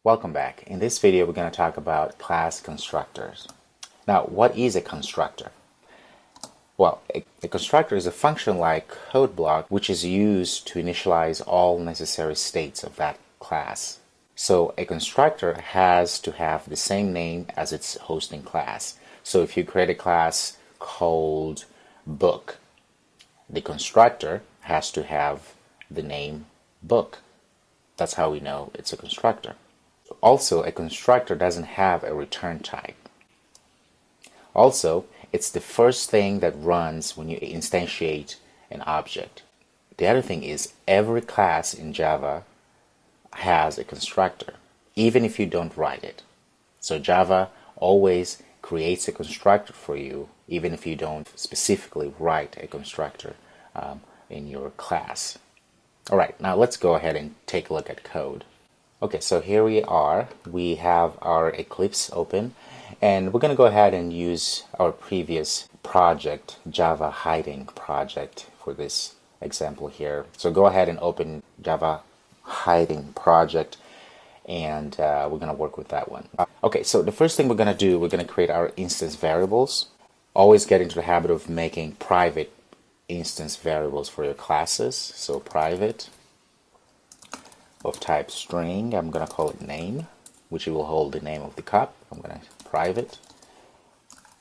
Welcome back. In this video, we're going to talk about class constructors. Now, what is a constructor? Well, a constructor is a function-like code block which is used to initialize all necessary states of that class. So a constructor has to have the same name as its hosting class. So if you create a class called book, the constructor has to have the name book. That's how we know it's a constructor. Also, a constructor doesn't have a return type. Also, it's the first thing that runs when you instantiate an object. The other thing is every class in Java has a constructor, even if you don't write it. So Java always creates a constructor for you, even if you don't specifically write a constructor in your class. All right, now let's go ahead and take a look at code. Okay, so here we are. We have our Eclipse open, and we're going to go ahead and use our previous project, Java hiding project, for this example here. So go ahead and open Java hiding project, and we're going to work with that one. Okay, so the first thing we're going to do, we're going to create our instance variables. Always get into the habit of making private instance variables for your classes. So private of type string, I'm going to call it name, which will hold the name of the cup. I'm going to private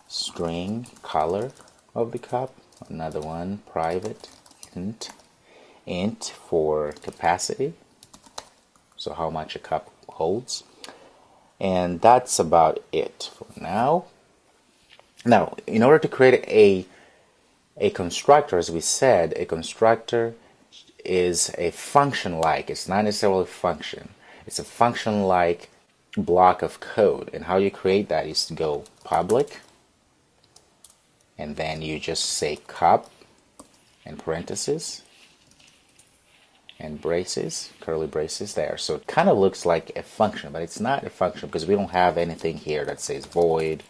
string color of the cup. Another one, private int for capacity, so how much a cup holds. And that's about it for now. Now, in order to create a constructor, as we said, a constructor is a function-like. It's not necessarily a function. It's a function-like block of code. And how you create that is to go public, and then you just say cup and parentheses and braces, curly braces there. So it kind of looks like a function, but it's not a function because we don't have anything here that says void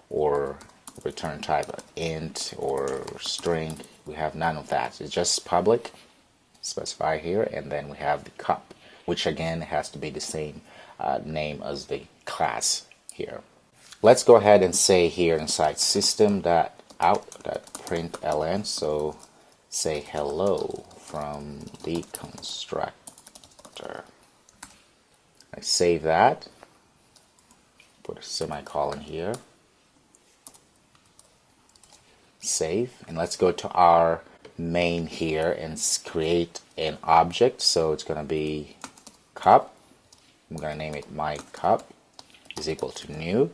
or return type int or string. We have none of that. It's just public, specify here, and then we have the cup, which again has to be the same name as the class here. Let's go ahead and say here inside system.out.println, so say hello from the constructor. I save that, put a semicolon here, save, and let's go to our main here and create an object. So it's going to be cup. I'm going to name it my cup is equal to new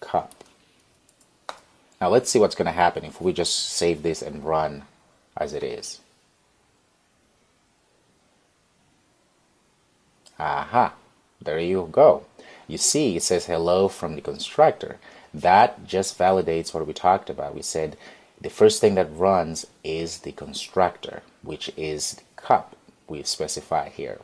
cup. Now let's see what's going to happen if we just save this and run as it is. Aha, there you go. You see it says hello from the constructor. That just validates what we talked about. We said the first thing that runs is the constructor, which is the cup we've specified here.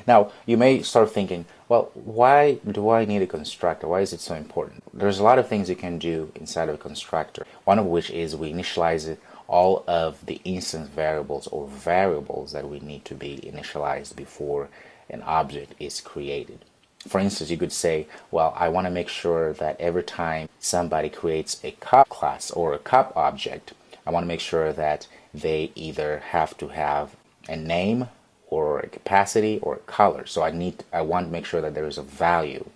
Now, you may start thinking, well, why do I need a constructor? Why is it so important? There's a lot of things you can do inside of a constructor, one of which is we initialize all of the instance variables or variables that we need to be initialized before an object is created. For instance, you could say, well, I want to make sure that every time somebody creates a cup class or a cup object, I want to make sure that they either have to have a name or a capacity or a color. So I want to make sure that there is a value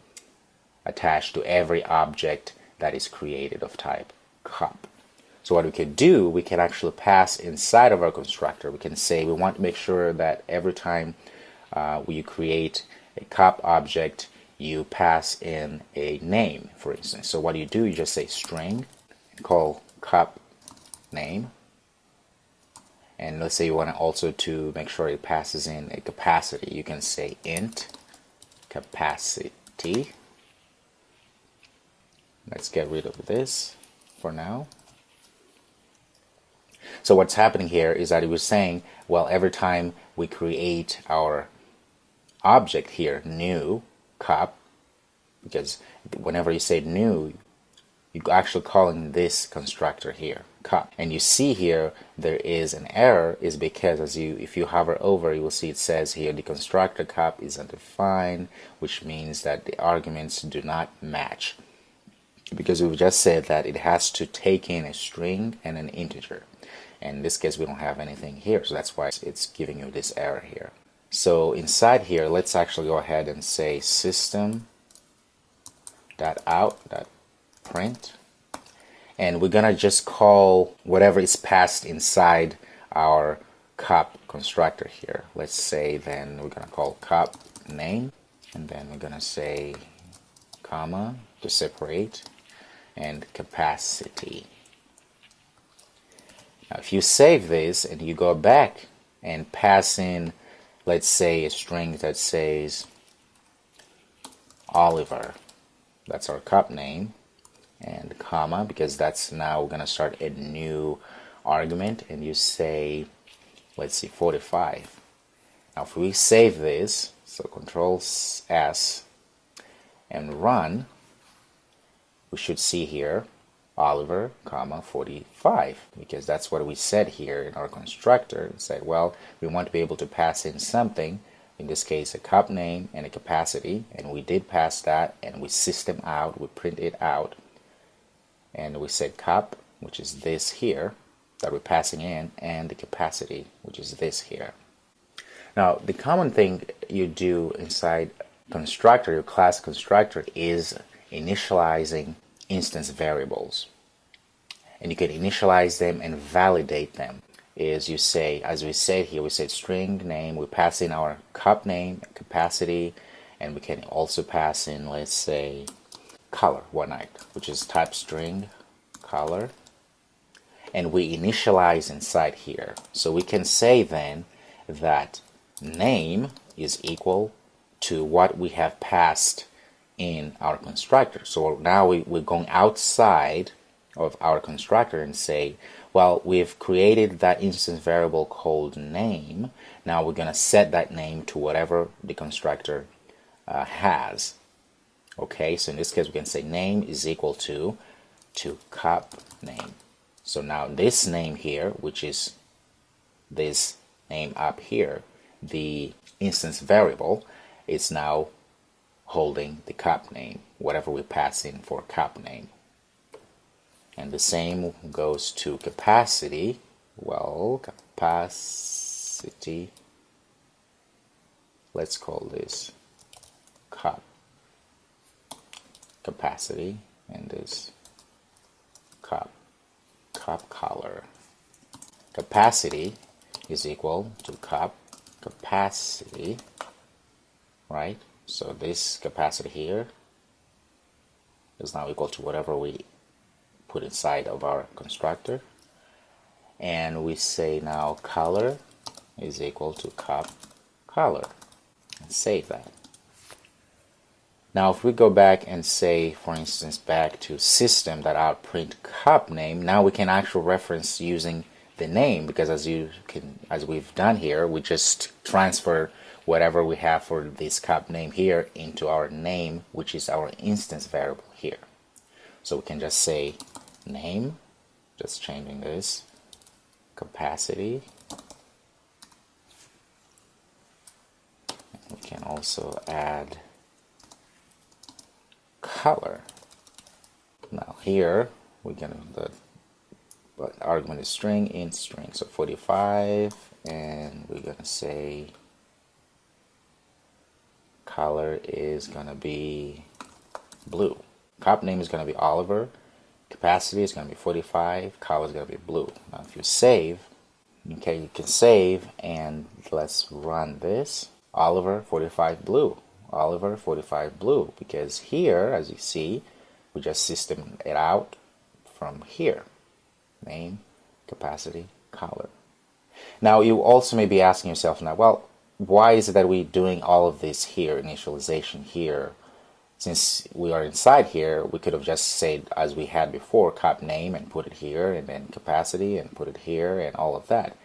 attached to every object that is created of type cup. So what we could do, we can actually pass inside of our constructor. We can say we want to make sure that every time we create a cup object, you pass in a name, for instance. So what do? You just say string, call cup name, and let's say you want to also to make sure it passes in a capacity. You can say int capacity. Let's get rid of this for now. So what's happening here is that it was saying, well, every time we create our object here, new cup, because whenever you say new, You're actually calling this constructor here cup. And you see here there is an error is because if you hover over, you will see it says here the constructor cup is undefined, which means that the arguments do not match. Because we've just said that it has to take in a string and an integer. And in this case we don't have anything here, so that's why it's giving you this error here. So inside here, let's actually go ahead and say system.out.print, and we're gonna just call whatever is passed inside our cup constructor here. Let's say then we're gonna call cup name, and then we're gonna say comma to separate, and capacity. Now if you save this and you go back and pass in, let's say, a string that says Oliver, that's our cup name, and comma, because that's now we're going to start a new argument, and you say, let's see, 45. Now if we save this, so Control S and run, we should see here Oliver, comma, 45, because that's what we said here in our constructor. It said, well, we want to be able to pass in something, in this case a cup name and a capacity, and we did pass that, and we system out, we print it out, and we said cup, which is this here that we're passing in, and the capacity, which is this here. Now the common thing you do inside constructor, your class constructor, is initializing instance variables, and you can initialize them and validate them. Is you say, as we said here, we said string name, we pass in our cup name, capacity, and we can also pass in, let's say, color, white, which is type string color, and we initialize inside here. So we can say then that name is equal to what we have passed in our constructor. So now we're going outside of our constructor and say, well, we've created that instance variable called name. Now we're going to set that name to whatever the constructor has. Okay, so in this case we can say name is equal to cup name. So now this name here, which is this name up here, the instance variable, is now holding the cup name, whatever we pass in for cup name. And the same goes to capacity. Well, capacity, let's call this cup capacity, and this cup color. Capacity is equal to cup capacity, right? So this capacity here is now equal to whatever we put inside of our constructor, and we say now color is equal to cup color, and save that. Now if we go back and say, for instance, back to system.out.print cup name, now we can actually reference using the name, because as we've done here, we just transfer whatever we have for this cup name here into our name, which is our instance variable here. So we can just say name, just changing this, capacity. We can also add color. Now here we're gonna, the argument is string, int string, so 45, and we're gonna say color is gonna be blue. Cup name is gonna be Oliver, capacity is gonna be 45, color is gonna be blue. Now if you save, okay, you can save, and let's run this. Oliver 45 blue, Oliver 45 blue, because here, as you see, we just system it out from here. Name, capacity, color. Now you also may be asking yourself now, well, why is it that we're doing all of this here, initialization here? Since we are inside here, we could have just said, as we had before, cup name and put it here, and then capacity and put it here, and all of that.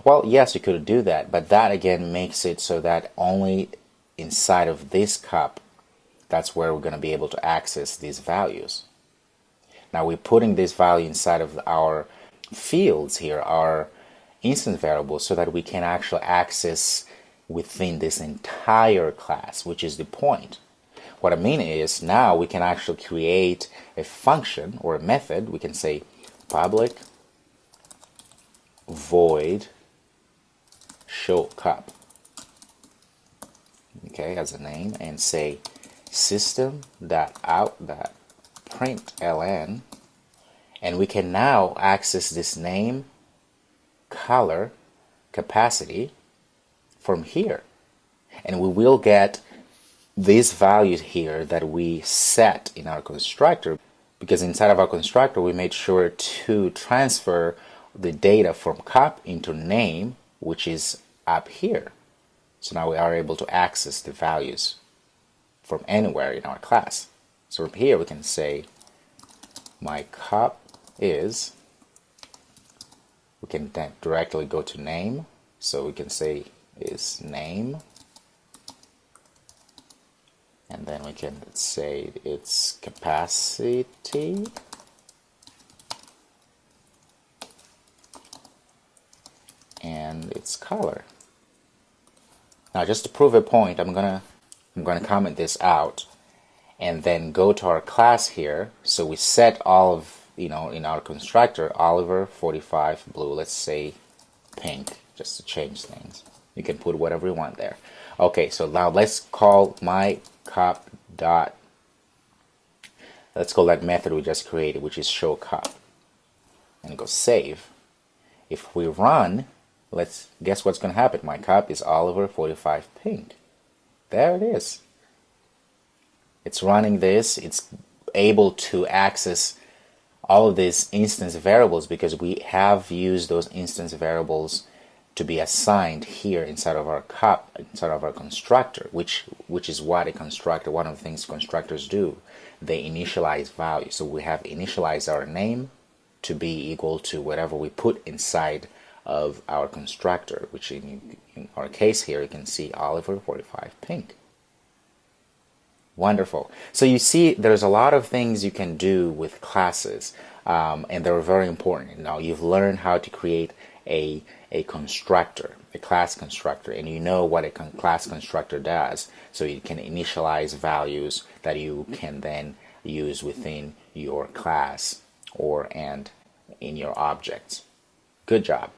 Well, yes, you could do that, but that again makes it so that only inside of this cup, that's where we're going to be able to access these values. Now we're putting this value inside of our fields here, our instance variables, so that we can actually access within this entire class, which is the point. What I mean is now we can actually create a function or a method. We can say public void show cup, okay, as a name, and say system.out.println, and we can now access this name, color, capacity from here, and we will get these values here that we set in our constructor, because inside of our constructor we made sure to transfer the data from cup into name, which is up here. So now we are able to access the values from anywhere in our class. So from here we can say my cup is, we can then directly go to name, so we can say is name, and then we can say its capacity, and its color. Now just to prove a point, I'm gonna comment this out and then go to our class here. So we set all of, in our constructor, Oliver 45 blue, let's say pink, just to change things. You can put whatever you want there. Okay, so now let's call my cup dot, let's call that method we just created, which is show cup, and go save. If we run, let's guess what's going to happen. My cup is Oliver 45 pink. There it is. It's running this. It's able to access all of these instance variables because we have used those instance variables to be assigned here inside of our cup, inside of our constructor, which is what a constructor, one of the things constructors do. They initialize values. So we have initialized our name to be equal to whatever we put inside of our constructor, which in our case here you can see Oliver 45 pink. Wonderful. So you see there's a lot of things you can do with classes, and they're very important. Now you've learned how to create a constructor, a class constructor, and you know what a class constructor does. So you can initialize values that you can then use within your class and in your objects. Good job.